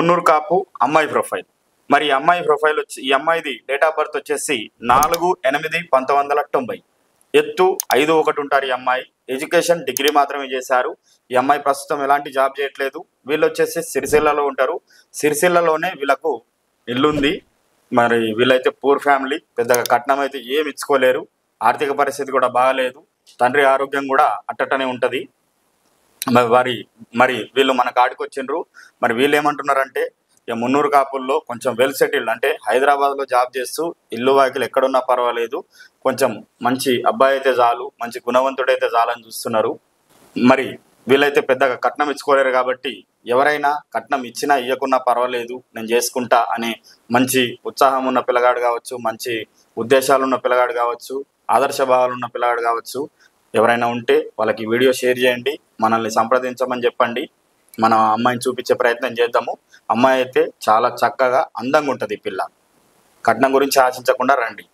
మున్నూరు కాపు అమ్మాయి ప్రొఫైల్. మరి ఈ అమ్మాయి ప్రొఫైల్ వచ్చి ఈ అమ్మాయిది డేట్ ఆఫ్ బర్త్ వచ్చేసి 4/8/1990. ఎత్తు 5'1" ఉంటారు ఈ అమ్మాయి. ఎడ్యుకేషన్ డిగ్రీ మాత్రమే చేశారు. ఈ అమ్మాయి ప్రస్తుతం ఎలాంటి జాబ్ చేయట్లేదు. వీళ్ళు వచ్చేసి సిరిసిల్లలో ఉంటారు. సిరిసిల్లలోనే వీళ్ళకు ఇల్లుంది. మరి వీళ్ళైతే పూర్ ఫ్యామిలీ, పెద్దగా కట్నం అయితే ఏమి ఇచ్చుకోలేరు. ఆర్థిక పరిస్థితి కూడా బాగలేదు. తండ్రి ఆరోగ్యం కూడా అట్టటనే ఉంటుంది. మరి వీళ్ళు మన కాడికి వచ్చిండ్రు. మరి వీళ్ళు ఏమంటున్నారంటే ఇక మున్నూరు కాపుల్లో కొంచెం వెల్ సెటిల్డ్, అంటే హైదరాబాద్లో జాబ్ చేస్తూ ఇల్లు వాకిలు ఎక్కడున్నా పర్వాలేదు, కొంచెం మంచి అబ్బాయి అయితే చాలు, మంచి గుణవంతుడైతే చాలని చూస్తున్నారు. మరి వీళ్ళైతే పెద్దగా కట్నం ఇచ్చుకోలేరు కాబట్టి ఎవరైనా కట్నం ఇచ్చినా ఇవ్వకున్నా పర్వాలేదు, నేను చేసుకుంటా అనే మంచి ఉత్సాహం ఉన్న పిల్లగాడు కావచ్చు, మంచి ఉద్దేశాలు ఉన్న పిల్లగాడు కావచ్చు, ఆదర్శ భావాలు ఉన్న పిల్లగాడు కావచ్చు, ఎవరైనా ఉంటే వాళ్ళకి వీడియో షేర్ చేయండి, మనల్ని సంప్రదించమని చెప్పండి. మన అమ్మాయిని చూపించే ప్రయత్నం చేద్దాము. అమ్మాయి అయితే చాలా చక్కగా అందంగా ఉంటుంది. పిల్ల కట్నం గురించి ఆశించకుండా రండి.